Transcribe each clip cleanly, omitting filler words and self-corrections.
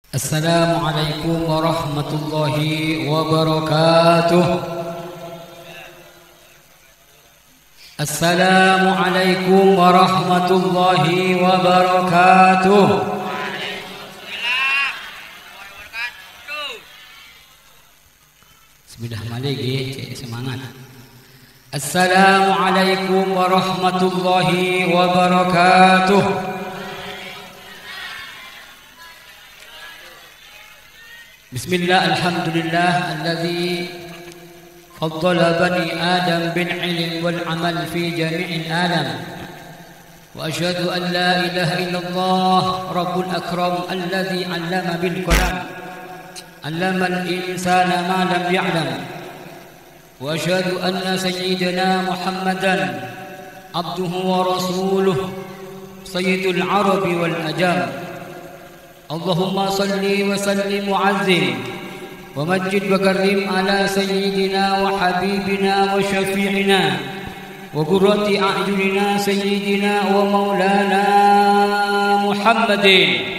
Assalamualaikum warahmatullahi wabarakatuh. Assalamualaikum warahmatullahi wabarakatuh. Sebidah malih cek semangat. Assalamualaikum warahmatullahi wabarakatuh. Bismillah, alhamdulillah alladzi faddala bani Adam bil ilm wal amal fi jami'il alam. Wa asyhadu an la ilaha illallah rabbul akram alladzi 'allama bil qalam. 'Allama al insana ma lam ya'lam. Wa asyhadu anna sayyidana Muhammadan abduhu wa rasuluhu sayyidul arabi wal ajam. Allahumma salli wa sallim wa azim wa majid wa karim ala sayyidina wa habibina wa syafi'ina wa qurrati a'yunina sayyidina wa maulana Muhammadin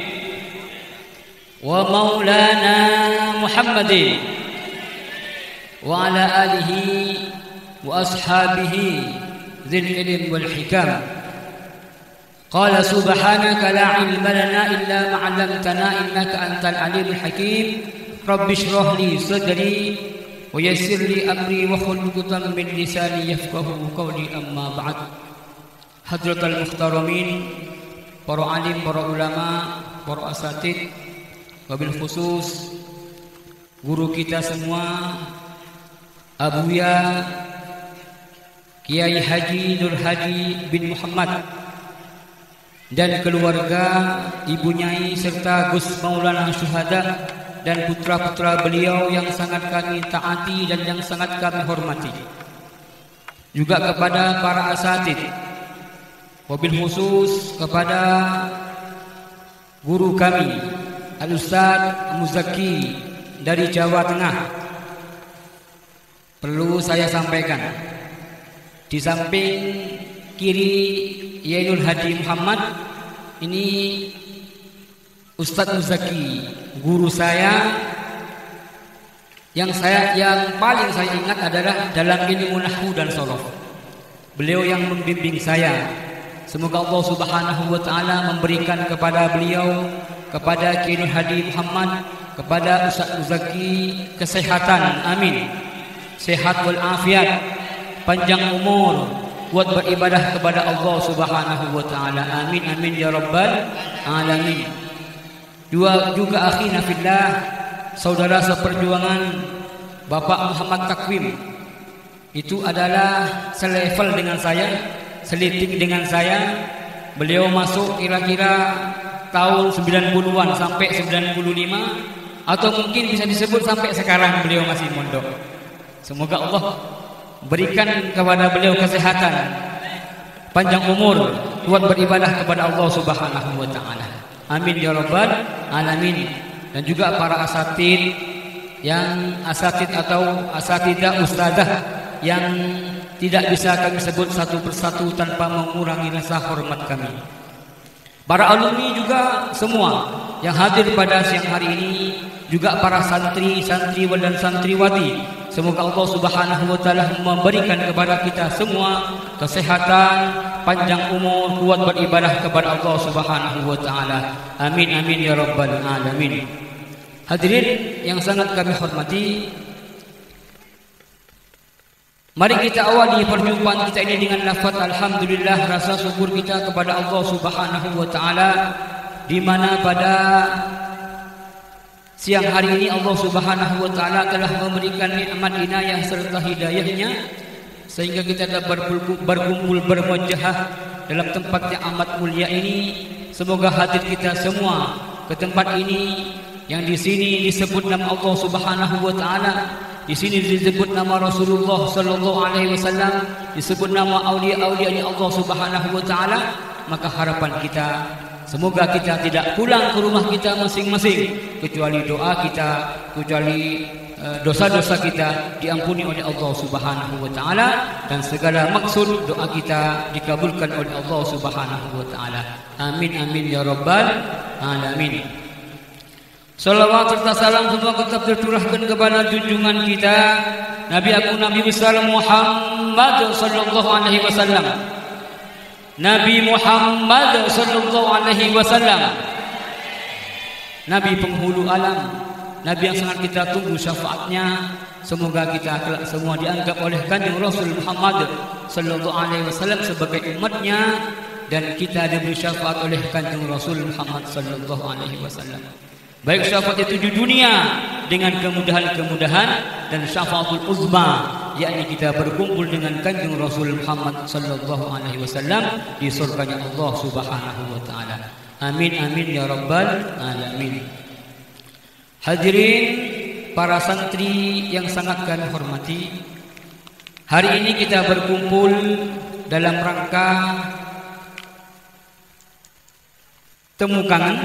wa ala alihi wa ashabihi dzil ilm wal hikam. Qala subhanaka la ilma lana illa ma 'allamtana innaka antal alimul hakim. Rabbi shrah li sadri wa yassir li amri wa hlul 'uqdatam min lisani yafqahu qawli, amma ba'd. Hadratal muhtaramin, para alim, para ulama, para asatid, wabil khusus guru kita semua, Abuya Kiai Haji Nur Hadi bin Muhammad dan keluarga, Ibu Nyai serta Gus Maulana Syuhada dan putra-putra beliau yang sangat kami taati dan yang sangat kami hormati. Juga kepada para asatid, wabil khusus kepada guru kami Al-Ustaz Muzaki dari Jawa Tengah. Perlu saya sampaikan, di samping kiri Yainul Hadi Muhammad, ini Ustadz Muzaki, guru saya yang paling saya ingat adalah dalam ilmu nahwu dan shorof. Beliau yang membimbing saya. Semoga Allah Subhanahu wa taala memberikan kepada beliau, kepada Yainul Hadi Muhammad, kepada Ustadz Muzaki kesehatan, amin. Sehat wal afiat, panjang umur, buat beribadah kepada Allah Subhanahu wa taala. Amin amin ya rabbal alamin. Juga akhina fillah, saudara seperjuangan Bapak Muhammad Takwim. Itu adalah selevel dengan saya, selitik dengan saya. Beliau masuk kira-kira tahun 90-an sampai 95, atau mungkin bisa disebut sampai sekarang beliau masih mondok. Semoga Allah berikan kepada beliau kesehatan, panjang umur, kuat beribadah kepada Allah Subhanahu wa taala. Amin ya rabbal alamin. Dan juga para asatid atau asatidah ustazah yang tidak bisa kami sebut satu persatu tanpa mengurangi rasa hormat kami. Para alumni juga semua yang hadir pada siang hari ini, juga para santri, santriwan dan santriwati. Semoga Allah Subhanahu wa taala memberikan kepada kita semua kesehatan, panjang umur, kuat beribadah kepada Allah Subhanahu wa taala. Amin amin ya rabbal alamin. Hadirin yang sangat kami hormati, mari kita awali perjumpaan kita ini dengan lafaz alhamdulillah, rasa syukur kita kepada Allah Subhanahu wa taala, di mana pada siang hari ini Allah Subhanahu wa taala telah memberikan nikmat inayah serta hidayahnya sehingga kita dapat berkumpul bermujahah dalam tempat yang amat mulia ini. Semoga hadir kita semua ke tempat ini yang di sini disebut nama Allah Subhanahu wa taala, di sini disebut nama Rasulullah sallallahu alaihi wasallam, disebut nama aulia-aulia Allah Subhanahu wa taala. Maka harapan kita, semoga kita tidak pulang ke rumah kita masing-masing kecuali doa kita, kecuali dosa-dosa kita diampuni oleh Allah Subhanahu wa taala, dan segala maksud doa kita dikabulkan oleh Allah Subhanahu wa taala. Amin amin ya rabbal alamin. Salawat serta salam semua tetap tercurahkan kepada junjungan kita Nabi agung Nabi besar Muhammad sallallahu alaihi wasallam. Nabi Muhammad sallallahu alaihi wasallam, Nabi penghulu alam, Nabi yang sangat kita tunggu syafaatnya. Semoga kita kelak semua dianggap oleh Kanjeng Rasul Muhammad sallallahu alaihi wasallam sebagai umatnya, dan kita diberi syafaat oleh Kanjeng Rasul Muhammad sallallahu alaihi wasallam. Baik syafaat itu di dunia dengan kemudahan-kemudahan, dan syafaatul uzma, yakni kita berkumpul dengan Kanjeng Rasul Muhammad sallallahu alaihi wasallam di surganya Allah Subhanahu wa taala. Amin amin ya rabbal alamin. Hadirin para santri yang sangat kami hormati, hari ini kita berkumpul dalam rangka temu kangen,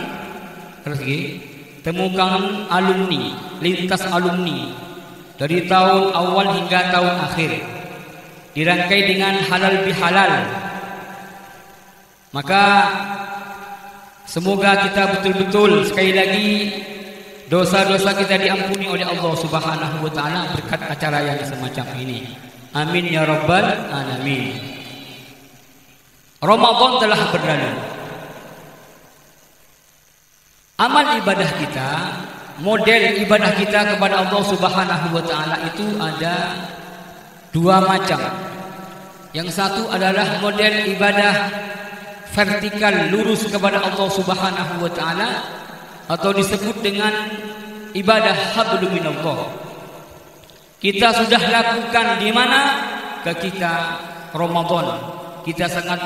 temu kangen alumni, lintas alumni dari tahun awal hingga tahun akhir, dirangkai dengan halal bihalal. Maka semoga kita betul-betul sekali lagi dosa-dosa kita diampuni oleh Allah Subhanahu wa taala berkat acara yang semacam ini. Amin ya rabbal alamin. Ramadan telah berlalu. Amal ibadah kita, model ibadah kita kepada Allah Subhanahu wa taala itu ada dua macam. Yang satu adalah model ibadah vertikal lurus kepada Allah Subhanahu wa taala, atau disebut dengan ibadah hablum minallah. Kita sudah lakukan di mana? Ketika Ramadan. Kita sangat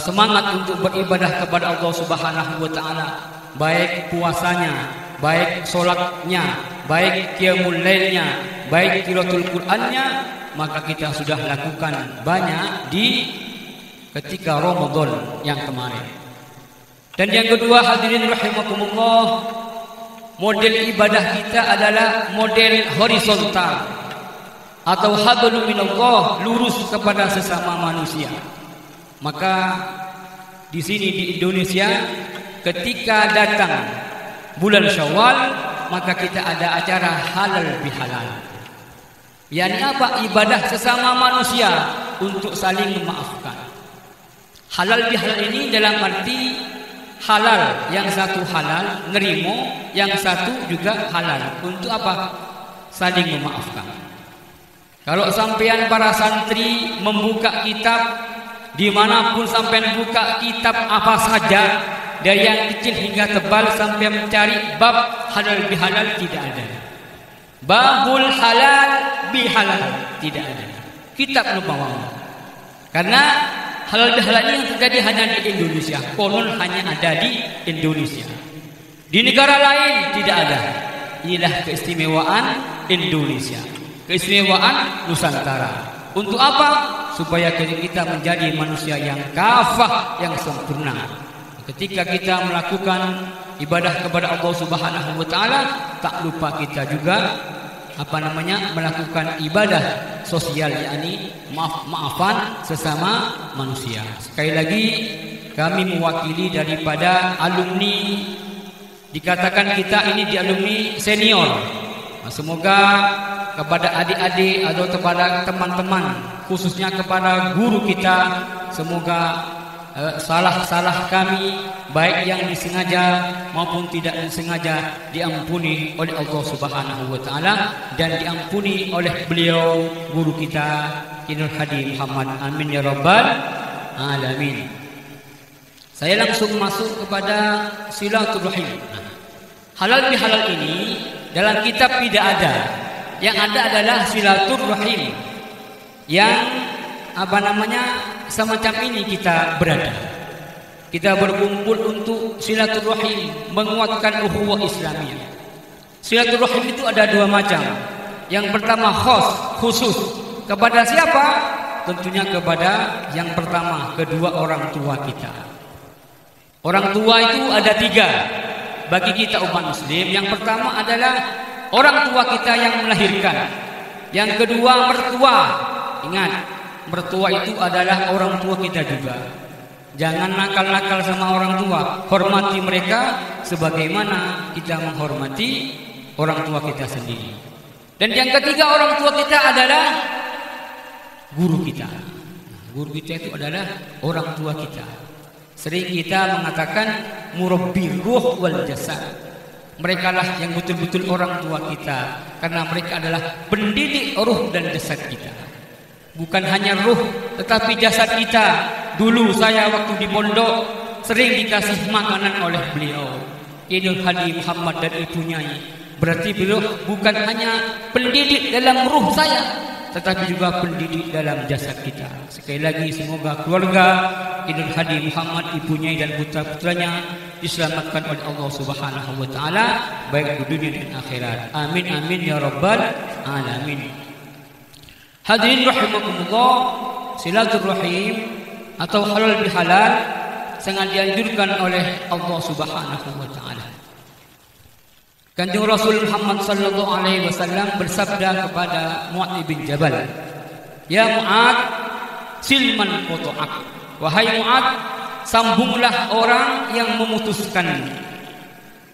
semangat untuk beribadah kepada Allah Subhanahu wa taala, baik puasanya, baik sholatnya, baik qiyamul lailnya, baik qiraatul Qur'annya, maka kita sudah lakukan banyak di ketika Ramadan yang kemarin. Dan yang kedua, hadirin rahimakumullah, model ibadah kita adalah model horizontal atau hablum minallah, lurus kepada sesama manusia. Maka di sini di Indonesia ketika datang bulan Syawal, maka kita ada acara halal bihalal. yakni apa? Ibadah sesama manusia untuk saling memaafkan. Halal bihalal ini dalam arti halal, yang satu halal nerimo, yang satu juga halal. Untuk apa? Saling memaafkan. Kalau sampean para santri membuka kitab, dimanapun sampean buka kitab apa saja, dari yang kecil hingga tebal, sampai mencari bab halal bihalal, tidak ada. Babul halal bihalal tidak ada. Kitab lupa. Karena halal bihalal ini yang terjadi hanya di Indonesia. Konon hanya ada di Indonesia. Di negara lain tidak ada. Inilah keistimewaan Indonesia, keistimewaan Nusantara. Untuk apa? Supaya kita menjadi manusia yang kafah, yang sempurna. Ketika kita melakukan ibadah kepada Allah Subhanahu wa taala, tak lupa kita juga melakukan ibadah sosial, yakni maaf-maafan sesama manusia. Sekali lagi kami mewakili daripada alumni, dikatakan kita ini di alumni senior. Semoga kepada adik-adik atau kepada teman-teman, khususnya kepada guru kita, semoga salah-salah kami, baik yang disengaja maupun tidak disengaja, diampuni oleh Allah Subhanahu wa taala dan diampuni oleh beliau guru kita Kinul Hadi Muhammad. Amin ya rabbal alamin. Saya langsung masuk kepada silaturahim. Halal bihalal ini dalam kitab tidak ada. Yang ada adalah silaturahim yang semacam ini kita berada. Kita berkumpul untuk silaturahim, menguatkan ukhuwah Islamiyah. Silaturahim itu ada dua macam. Yang pertama khusus kepada siapa? Tentunya kepada yang pertama, kedua orang tua kita. Orang tua itu ada tiga bagi kita umat muslim. Yang pertama adalah orang tua kita yang melahirkan. Yang kedua mertua. Ingat, mertua itu adalah orang tua kita juga. Jangan nakal-nakal sama orang tua. Hormati mereka sebagaimana kita menghormati orang tua kita sendiri. Dan yang ketiga, orang tua kita adalah guru kita. Guru kita itu adalah orang tua kita. Sering kita mengatakan murabbi ruh wal jasad. Mereka lah yang betul-betul orang tua kita, karena mereka adalah pendidik ruh dan jasad kita. Bukan hanya ruh, tetapi jasad kita. Dulu saya waktu di pondok sering dikasih makanan oleh beliau, Idul Hadi Muhammad dan ibunya. Berarti beliau bukan hanya pendidik dalam ruh saya, tetapi juga pendidik dalam jasad kita. Sekali lagi, semoga keluarga Idul Hadi Muhammad, ibunya dan putra-putranya diselamatkan oleh Allah Subhanahu wa taala baik di dunia dan akhirat. Amin amin ya rabbal alamin. Hadirin rahimakumullah, silaturahim atau halal bihalal sangat dianjurkan oleh Allah Subhanahu wa taala. Kanjeng Rasul Muhammad sallallahu alaihi wasallam bersabda kepada Mu'adz bin Jabal, "Ya Mu'adz, silman qata'ak." Wahai Mu'adz, sambunglah orang yang memutuskan.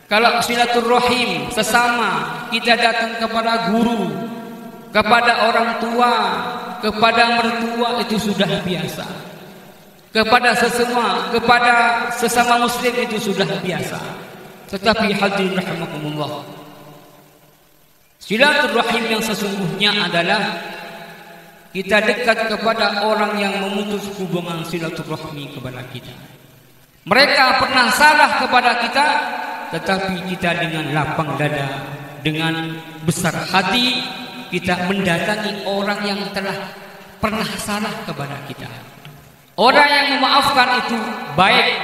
Kalau silaturahim sesama, kita datang kepada guru, kepada orang tua, kepada mertua, itu sudah biasa. Kepada sesama muslim itu sudah biasa. Tetapi hadirin rahimakumullah, silaturahim yang sesungguhnya adalah kita dekat kepada orang yang memutus hubungan silaturahmi kepada kita. Mereka pernah salah kepada kita, tetapi kita dengan lapang dada, dengan besar hati, kita mendatangi orang yang telah pernah salah kepada kita. Orang yang memaafkan itu baik,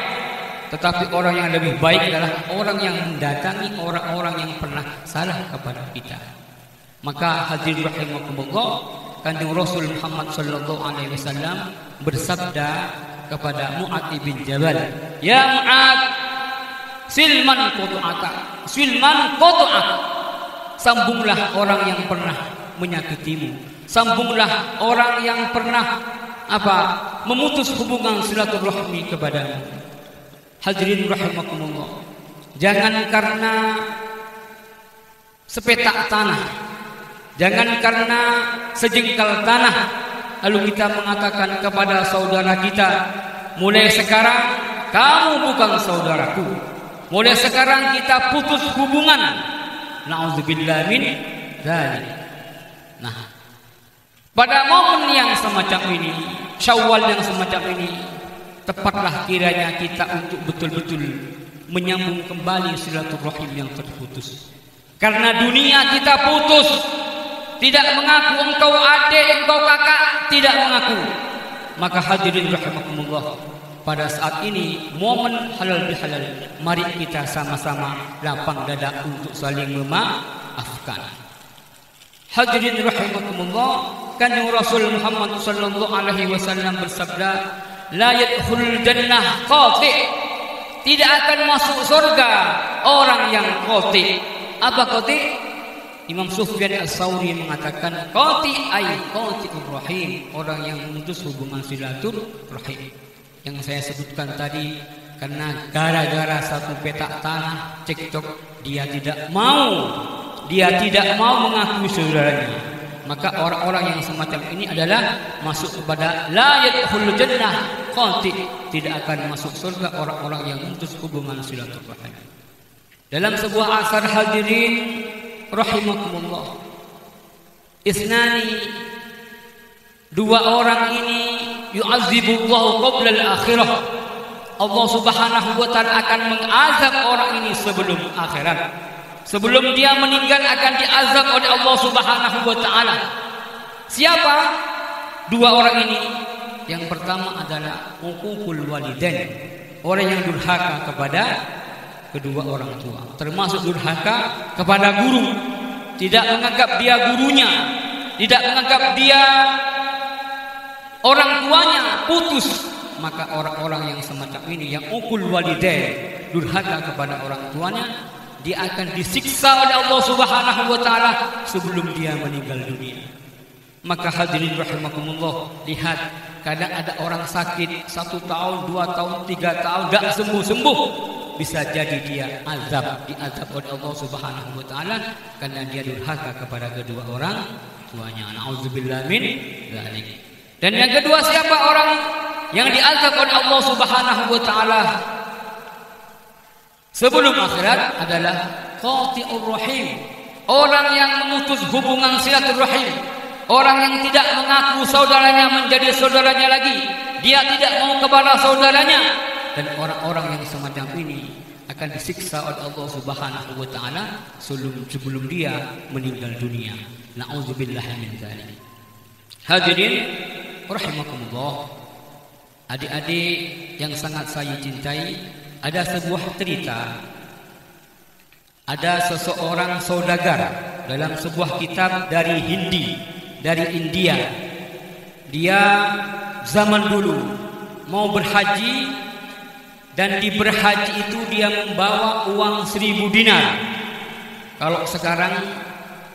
tetapi orang yang lebih baik adalah orang yang mendatangi orang-orang yang pernah salah kepada kita. Maka hadirin rahimakumullah, Kanjeng Rasul Muhammad sallallahu alaihi wasallam bersabda kepada Mu'adz bin Jabal, "Ya Mu'adz, silman qata'aka." Silman qata'ak. Sambunglah orang yang pernah menyakitimu. Sambunglah orang yang pernah memutus hubungan silaturahmi kepadamu. Hadirin rahimakumullah, jangan karena sepetak tanah, jangan karena sejengkal tanah lalu kita mengatakan kepada saudara kita, mulai sekarang kamu bukan saudaraku, mulai sekarang kita putus hubungan. Na'udzubillah min dzalik. Nah, pada momen yang semacam ini, Syawal yang semacam ini, tepatlah kiranya kita untuk betul-betul menyambung kembali silaturahim yang terputus. Karena dunia kita putus, tidak mengaku engkau adik, engkau kakak, tidak mengaku. Maka hadirin rahimakumullah, pada saat ini momen halal bihalal, mari kita sama-sama lapang dada untuk saling memaafkan. Hadirin rahimakumullah, Kanjeng Rasul Muhammad sallallahu alaihi wasallam bersabda, "La yadkhulul jannah qati." Tidak akan masuk surga orang yang qati. Apa qati? Imam Sufyan Ats-Tsauri mengatakan qati ay qati'ur rahim, orang yang memutus hubungan silaturahim. Yang saya sebutkan tadi, karena gara-gara satu petak tanah cekcok, dia tidak mau mengakui saudaranya. Maka orang-orang yang semacam ini adalah masuk kepada la yadkhulul jannah qati, tidak akan masuk surga orang-orang yang memutus hubungan silaturahim. Dalam sebuah asar hadirin rahimakumullah, isnani, dua orang ini yu'adzibullahu qabla al-akhirah. Allah Subhanahu wa taala akan mengazab orang ini sebelum akhirat. Sebelum dia meninggal akan diazab oleh Allah Subhanahu wa taala. Siapa dua orang ini? Yang pertama adalah uququl walidain, orang yang durhaka kepada kedua orang tua, termasuk durhaka kepada guru, tidak menganggap dia gurunya, tidak menganggap dia orang tuanya, putus. Maka orang-orang yang semacam ini, yang uqul walidain, durhaka kepada orang tuanya, dia akan disiksa oleh Allah Subhanahu wa taala sebelum dia meninggal dunia. Maka hadirin rahimakumullah, lihat Kadang ada orang sakit 1 tahun, 2 tahun, 3 tahun tidak sembuh-sembuh. Bisa jadi dia diazab oleh Allah Subhanahu wa taala karena dia durhaka kepada kedua orang tuanya. Nauzubillah min dzalik. Dan yang kedua, siapa orang yang diazab oleh Allah Subhanahu wa taala sebelum akhirat adalah qati'ur rahim. Orang yang memutus hubungan silaturahim, orang yang tidak mengaku saudaranya menjadi saudaranya lagi, dia tidak mau kepada saudaranya, dan orang-orang yang semacam ini akan disiksa oleh Allah Subhanahu wa taala sebelum dia meninggal dunia. Nauzubillah min dzalik. Hadirin rahimakumullah, adik-adik yang sangat saya cintai, ada sebuah cerita. Ada seseorang saudagar dalam sebuah kitab dari India. Dia zaman dulu mau berhaji, dan di berhaji itu dia membawa uang 1000 dinar. Kalau sekarang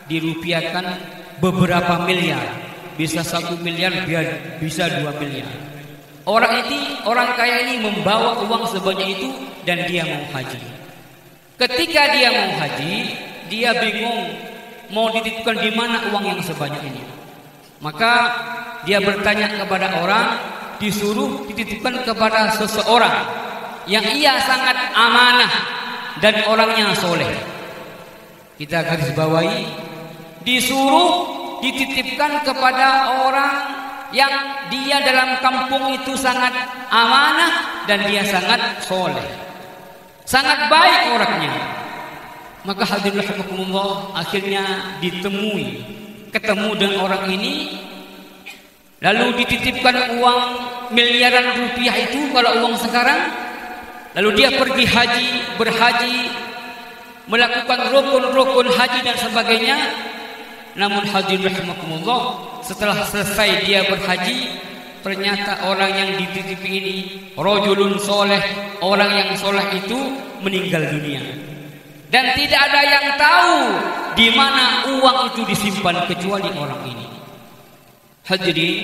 dirupiahkan beberapa miliar, bisa 1 miliar, bisa 2 miliar. Orang kaya ini membawa uang sebanyak itu dan dia mau haji. Ketika dia mau haji, dia bingung mau dititipkan di mana uang yang sebanyak ini. Maka dia bertanya kepada orang, disuruh dititipkan kepada seseorang yang ia sangat amanah dan orangnya soleh. Kita garis bawahi, disuruh dititipkan kepada orang yang dia dalam kampung itu sangat amanah dan dia sangat soleh, sangat baik orangnya. Maka hadirin rahimakumullah, akhirnya ketemu dengan orang ini, lalu dititipkan uang miliaran rupiah itu kalau uang sekarang. Lalu dia pergi berhaji, melakukan rukun haji dan sebagainya. Namun hadirin rahimakumullah, setelah selesai dia berhaji, ternyata orang yang dititipi ini rajulun soleh, orang yang soleh itu meninggal dunia, dan tidak ada yang tahu di mana uang itu disimpan kecuali orang ini. Hadirin,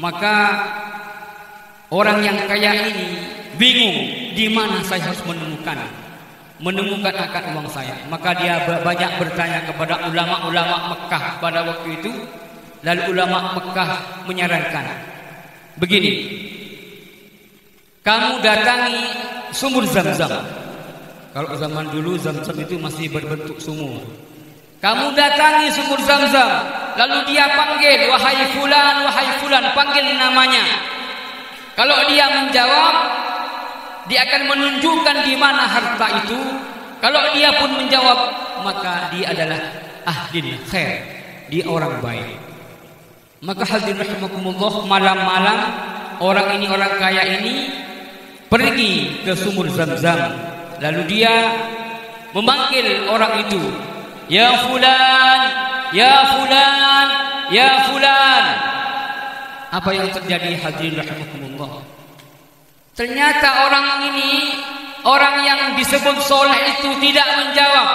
maka orang yang kaya ini bingung di mana saya harus menemukan akan uang saya. Maka dia banyak bertanya kepada ulama-ulama Mekah pada waktu itu. Lalu ulama Mekah menyarankan begini, kamu datangi sumur Zam-Zam. Kalau zaman dulu Zam-Zam itu masih berbentuk sumur. Kamu datangi sumur Zam-Zam, lalu dia panggil, wahai fulan, panggil namanya. Kalau dia menjawab, dia akan menunjukkan di mana harta itu. Kalau dia pun menjawab, maka dia adalah ahlul khair, dia orang baik. Maka hadirin rahimakumullah, malam-malam orang kaya ini pergi ke sumur Zam-Zam. Lalu dia memanggil orang itu, ya fulan, ya fulan, ya fulan. Apa yang terjadi hadirin rahimakumullah? Ternyata orang yang disebut soleh itu tidak menjawab.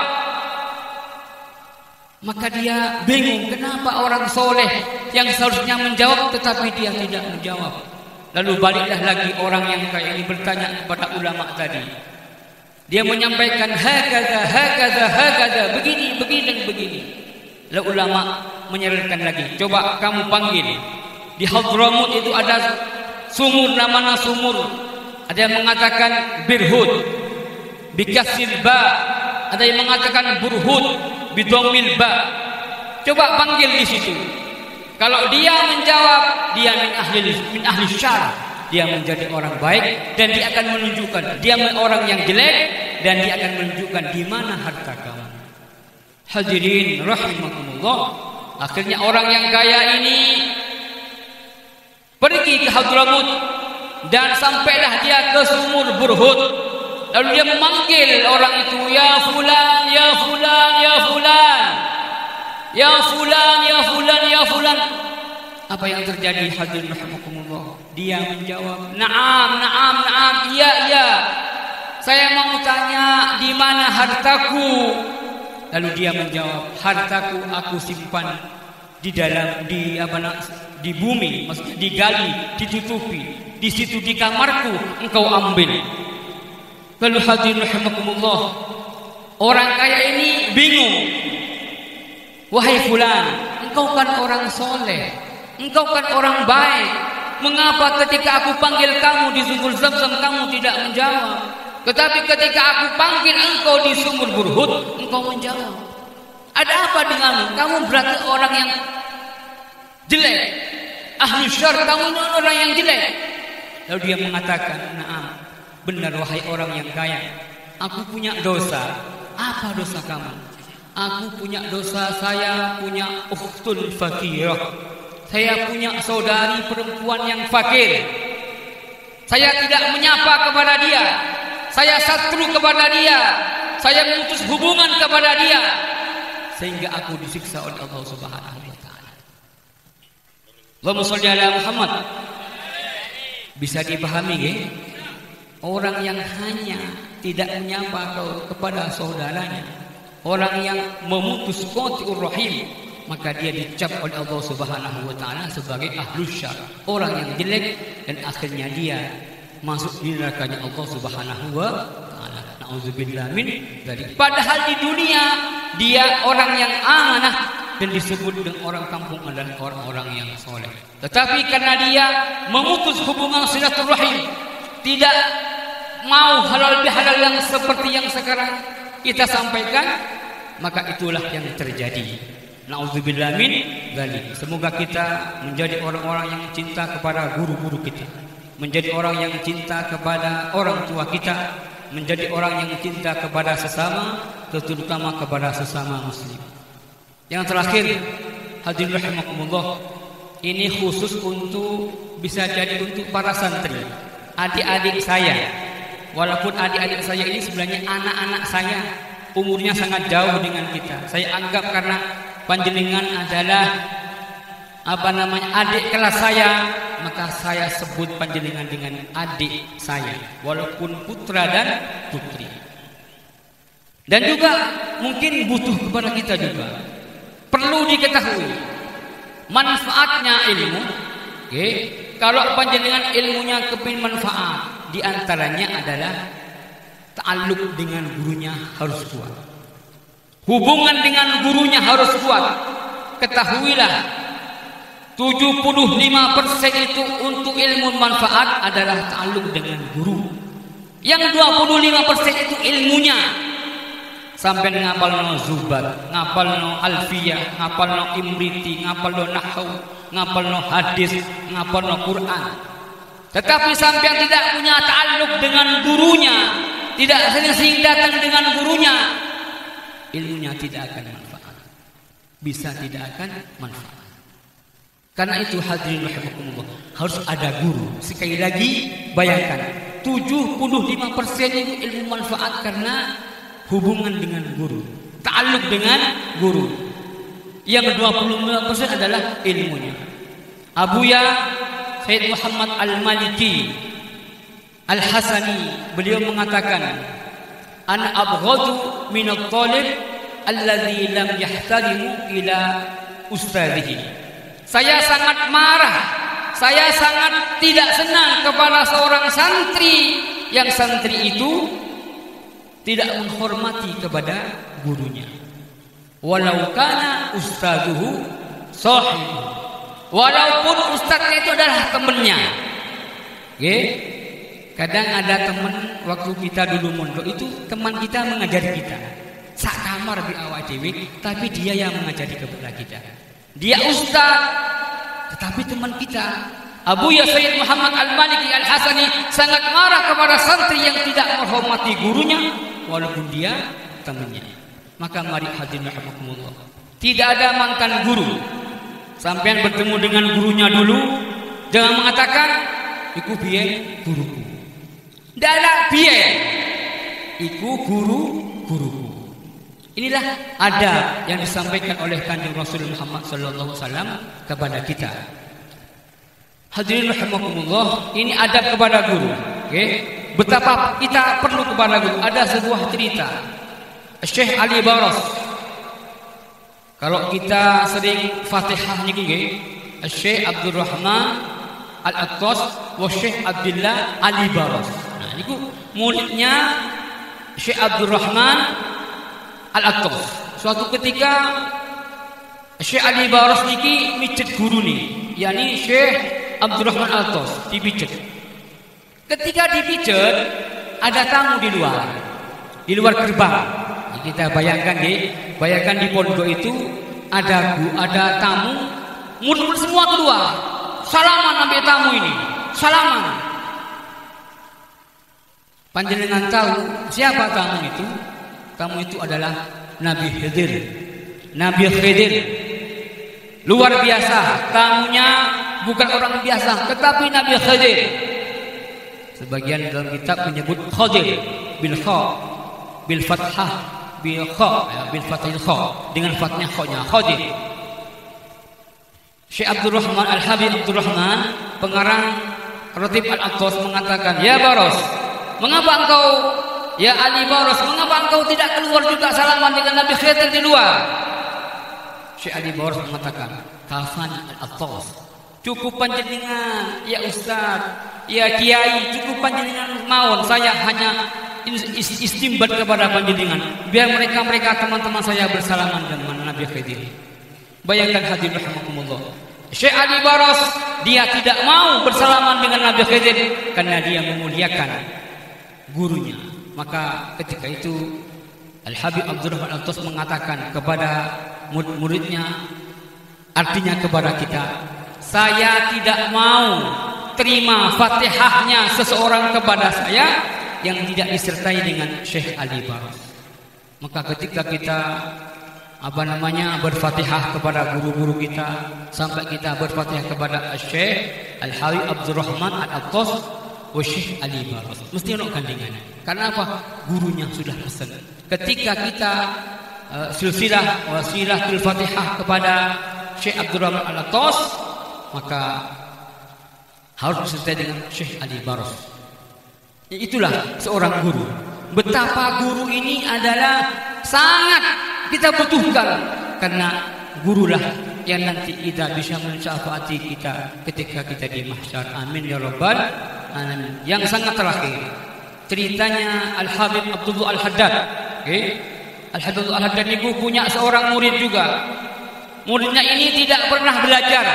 Maka dia bingung, kenapa orang soleh yang seharusnya menjawab tetapi dia tidak menjawab. Lalu baliklah lagi orang yang kaya ini bertanya kepada ulama tadi. Dia menyampaikan hakaza, begini dan begini. Lalu ulama menyarankan lagi, coba kamu panggil. Di Hadramut itu ada sumur, namanya sumur. Ada yang mengatakan birhud bikasril ba, ada yang mengatakan burhud bidomil ba. Coba panggil di situ. Kalau dia menjawab, dia min ahli syarah, dia menjadi orang baik dan dia akan menunjukkan dia orang yang jelek dan dia akan menunjukkan di mana harta kamu. Hadirin rahimakumullah, akhirnya orang yang kaya ini pergi ke Hadramut dan sampailah dia ke sumur Burhud. Lalu dia memanggil orang itu, ya fulan, ya fulan, ya fulan, ya fulan, ya fulan, ya fulan. Apa yang terjadi hadirin rahimakumullah? Dia menjawab, na'am, na'am, na'am, iya, iya. Saya mau tanya di mana hartaku? Lalu dia menjawab, hartaku aku simpan di bumi, maksudnya digali, ditutupi. Di situ di kamarku engkau ambil. Lalu hadirin rahimakumullah, orang kaya ini bingung. Wahai fulan, engkau kan orang soleh, engkau kan orang baik. Mengapa ketika aku panggil kamu di sumur Zam-Zam kamu tidak menjawab? Tetapi ketika aku panggil engkau di sumur Burhud, engkau menjawab. Ada apa denganmu? Kamu berarti orang yang jelek. Ahli syar, kamu orang yang jelek. Lalu dia mengatakan, "Na'am, benar wahai orang yang kaya. Aku punya dosa." "Apa dosa kamu?" "Aku punya dosa, saya punya ukhtun fakirah. Saya punya saudari perempuan yang fakir. Saya tidak menyapa kepada dia. Saya satru kepada dia. Saya memutus hubungan kepada dia. Sehingga aku disiksa oleh Allah Subhanahu wa taala." Allahumma shalli ala Muhammad. Bisa dipahami ya? Orang yang hanya tidak menyapa kepada saudaranya, orang yang memutus qati'ur rahim, maka dia dicap oleh Allah Subhanahu wa taala sebagai ahlus syarr, orang yang jelek, dan akhirnya dia masuk di nerakanya Allah Subhanahu wa taala. Nauzubillah min dzalik. Padahal di dunia dia orang yang amanah dan disebut dengan orang kampung adalah orang-orang yang soleh. Tetapi karena dia memutus hubungan silaturahim, tidak mau halal bihalal yang seperti yang sekarang kita sampaikan, maka itulah yang terjadi. Nauzubillah min dzalik. Semoga kita menjadi orang-orang yang cinta kepada guru-guru kita, menjadi orang yang cinta kepada orang tua kita, menjadi orang yang cinta kepada sesama, terutama kepada sesama muslim. Yang terakhir, hadirin rahimakumullah, ini khusus untuk, bisa jadi untuk para santri, adik-adik saya. Walaupun adik-adik saya ini sebenarnya anak-anak saya, umurnya sangat jauh dengan kita. Saya anggap karena panjenengan adalah adik kelas saya, maka saya sebut panjenengan dengan adik saya, walaupun putra dan putri. Dan juga mungkin butuh kepada kita juga. Perlu diketahui manfaatnya ilmu. Kalau panjenengan ilmunya kepin manfaat, diantaranya adalah ta'alluq dengan gurunya harus kuat. Hubungan dengan gurunya harus kuat. Ketahuilah 75% itu untuk ilmu manfaat adalah ta'alluq dengan guru. Yang 25% itu ilmunya. Sampai ngapalno Zubat, ngapalno Alfiyah, ngapalno Imriti, ngapalno Nahwu, ngapalno hadis, ngapalno Quran. Tetapi sampai tidak punya ta'alluq dengan gurunya, tidak sering datang dengan gurunya, ilmunya tidak akan manfaat. Bisa tidak akan manfaat. Karena itu hadirin rahimakumullah, harus ada guru. Sekali lagi bayangkan, 75% itu ilmu manfaat karena hubungan dengan guru, ta'alluq dengan guru. Yang 25% adalah ilmunya. Abuya Sayyid Muhammad Al-Maliki Al-Hasani, beliau mengatakan, "Ana abghadu min at-talib alladhi lam yahtarimu ila ustadhihi." Saya sangat marah, saya sangat tidak senang kepada seorang santri yang santri itu tidak menghormati kepada gurunya. Walau kana ustaduhu sahibu, walaupun ustadznya itu adalah temannya. Kadang ada teman waktu kita dulu mondok itu, teman kita mengajari kita sak kamar di awak dewi, tapi dia yang mengajari kepada kita. Dia ustadz, tetapi teman kita. Abu Ya Sayyid Muhammad Al-Maliki Al-Hasani sangat marah kepada santri yang tidak menghormati gurunya, walaupun dia temannya. Maka mari hadirin rahimakumullah, tidak ada mantan guru. Sampean bertemu dengan gurunya dulu, jangan mengatakan iku biyen guruku. Tidak ada biyen, iku guruku. Inilah adab yang disampaikan oleh Kanjeng Rasul Muhammad sallallahu alaihi wasallam kepada kita. Hadirin rahimakumullah, ini adab kepada guru. Betapa kita perlu kepada guru. Ada sebuah cerita Syekh Ali Baras, Kalau kita sering Fatihah niki nggih, Syekh Abdurrahman Al-Attas wa Syekh Abdullah Al-Baras. Nah niku muridnya Syekh Abdurrahman Al-Attas. Suatu ketika Syekh Al-Baras niki mijet guru nih, yakni Syekh Abdurrahman Al-Attas dipijet. Ketika dipijet ada tamu di luar gerbang. Kita bayangkan bayangkan di pondok itu ada tamu, murid semua keluar, salaman ambil tamu ini, salaman. Panjenengan tahu siapa tamu itu? Tamu itu adalah Nabi Khidir. Nabi Khidir luar biasa, tamunya bukan orang biasa, tetapi Nabi Khidir. Sebagian dalam kitab menyebut Khidir bil kha, bil fathah, bil kha, bil fathil kha, dengan fathnya kha-nya Khidir. Syekh Abdurrahman Al-Habib Abdurrahman, pengarang Ratib Al-Attas mengatakan, "Ya Baros, mengapa engkau, ya Ali Baros, mengapa engkau tidak keluar juga salaman dengan Nabi Khidir di luar?" Syekh Ali Baros mengatakan, "Kafan Al-Attas, cukup panjenengan, ya Ustaz, ya Kiai, cukup panjenengan mawon, saya hanya istimbat kepada panjenengan biar mereka teman-teman saya bersalaman dengan Nabi Khidir." Bayangkan hadirin rahimakumullah, Syekh Ali Baras dia tidak mau bersalaman dengan Nabi Khidir karena dia memuliakan gurunya. Maka ketika itu Al-Habib Abdurrahman Al-Attas mengatakan kepada murid-muridnya, artinya kepada kita, saya tidak mau terima Fatihahnya seseorang kepada saya yang tidak disertai dengan Syekh Ali Baras. Maka ketika kita berfatihah kepada guru-guru kita, sampai kita berfatihah kepada Syekh Al-Habib Abdurrahman Al-Attas wa Syekh Ali Baras, mesti ono gandingannya. Karena apa? Gurunya sudah pesan. Ketika kita silsilah wasilatul Fatihah kepada Syekh Abdurrahman Al-Attas, maka harus disertai dengan Syekh Ali Baras. Itulah seorang guru. Betapa guru ini adalah sangat kita butuhkan, karena gurulah yang nanti kita bisa mensyafaati kita ketika kita di mahsyar. Amin ya rabbal alamin. Yang sangat terakhir, ceritanya Al-Habib Abdullah Al-Haddad. Al-Habib Al-Haddad itu punya seorang murid juga. Muridnya ini tidak pernah belajar.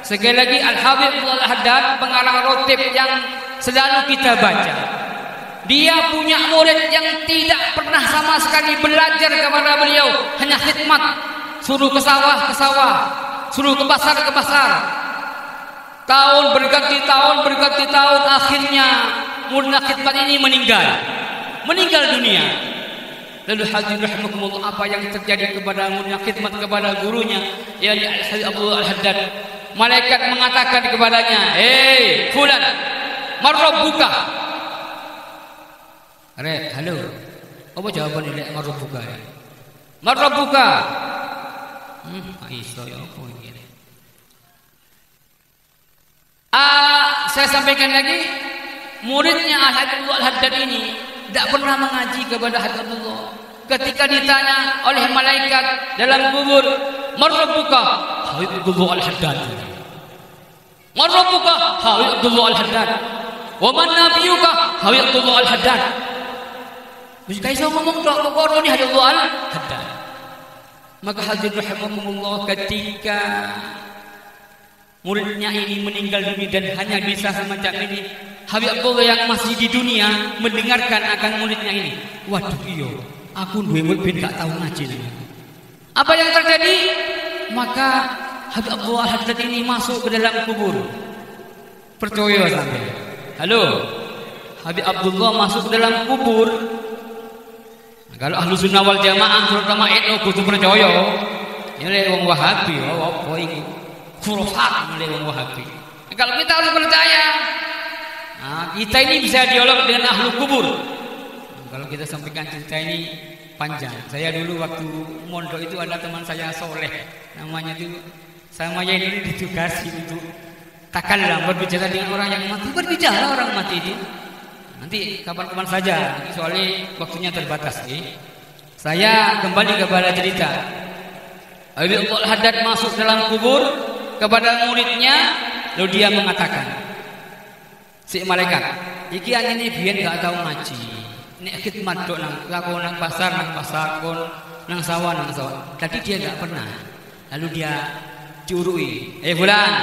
Sekali lagi, Al-Habib Al-Haddad pengarang Ratib yang selalu kita baca. Dia punya murid yang tidak pernah sama sekali belajar kepada beliau, hanya khidmat, suruh ke sawah, suruh ke pasar. Tahun berganti tahun, akhirnya murid khidmat ini meninggal dunia. Lalu hadirin rahimakumullah, apa yang terjadi kepada murid khidmat kepada gurunya, yakni Al-Habib Abdullah Al-Haddad? Malaikat mengatakan kepadanya, "Hei fulan, man rabbuka?" Halo. Apa jawaban ini? Man rabbuka ya. Man rabbuka? Iso ya apa ini? Saya sampaikan lagi, muridnya Al-Habib Al-Haddad ini tidak pernah mengaji kepada Habibullah. Ketika ditanya oleh malaikat dalam kubur, "Man rabbuka?" Habibullah Al-Haddad. "Man rabbuka?" Habibullah Al-Haddad. "Wa man nabiyuka?" Habibullah Al-Haddad. Wis kaiso ngomong tok kok ini Habibullah Al-Haddad. Maka hadirin rahimakumullah, ketika muridnya ini meninggal dunia dan hanya bisa semacam ini, Habib Abdullah yang masih di dunia mendengarkan akan muridnya ini. Waduh iya, aku duwe murid ben gak tahu ngaji. Apa yang terjadi? Maka Habib Abdullah Al-Haddad ini masuk ke dalam kubur. Percaya sampai. Halo. Habib Abdullah masuk ke dalam kubur. Kalau ahlu sunnah wal jamaah terutama NU kudu percaya. Ini wong Wahabi, apa iki? Khurafat mulai wong Wahabi. Kalau kita harus percaya. Nah, kita ini bisa dialog dengan ahlu kubur. Kalau kita sampaikan cerita ini panjang. Saya dulu waktu mondok itu ada teman saya soleh, namanya itu sama ini ditugasi untuk takallam, berbicara dengan orang yang mati. Berbicara orang mati itu. Nanti kapan-kapan saja, soalnya waktunya terbatas. Saya kembali kepada cerita. Abdul Haddad masuk dalam kubur kepada muridnya, lalu dia mengatakan, si malaikat, iki ini biyen gak tahu ngaji. Nek khidmat dok nang lakon nang pasar kon, nang sawah. Tadi dia gak pernah. Lalu dia diurui, fulan,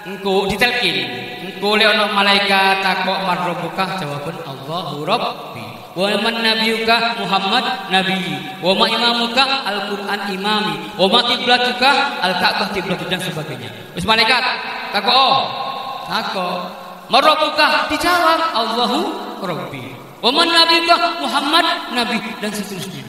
engko ditelkin, engko le ono malaikat takok marrabbuka, jawaban Allahu Rabbi. Wa man nabiyuka Muhammad nabi, wa ma imamuka Al-Qur'an imami, wa ma qiblatuka Al-Ka'bah qiblatu dan sebagainya. Wis malaikat takok, marrabbuka, dijawab Allahu Rabbi. Wa man nabiyuka Muhammad nabi dan seterusnya.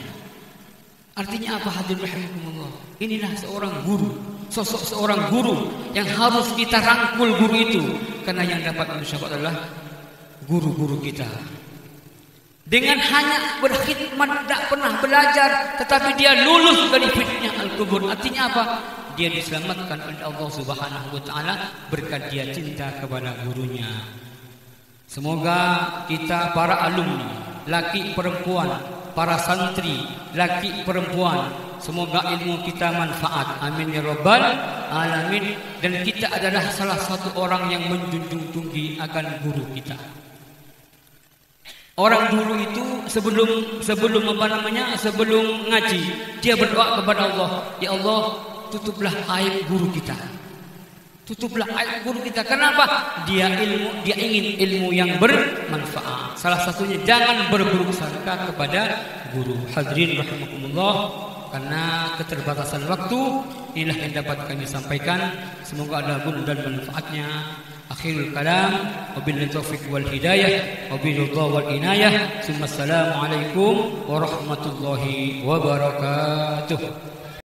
Artinya apa hadirin rahimakumullah? Inilah seorang guru, sosok seorang guru yang harus kita rangkul guru itu, karena yang dapat mensyafaat adalah guru-guru kita. Dengan hanya berkhidmat, tidak pernah belajar, tetapi dia lulus dari fitnah al-kubur. Artinya apa? Dia diselamatkan oleh Allah Subhanahu wa taala berkat dia cinta kepada gurunya. Semoga kita para alumni, laki perempuan, para santri, laki perempuan, semoga ilmu kita manfaat. Amin ya rabbal alamin. Dan kita adalah salah satu orang yang menjunjung tinggi akan guru kita. Orang dulu itu sebelum ngaji, dia berdoa kepada Allah, ya Allah, tutuplah aib guru kita. Tutuplah aib guru kita. Kenapa? Dia ingin ilmu yang bermanfaat. Salah satunya jangan berburuk sangka kepada guru. Hadirin rahimakumullah, karena keterbatasan waktu, inilah yang dapat kami sampaikan. Semoga ada guna dan manfaatnya. Akhirul kalam, wabillahi taufiq wal hidayah, wabillahi wal inayah. Assalamualaikum warahmatullahi wabarakatuh.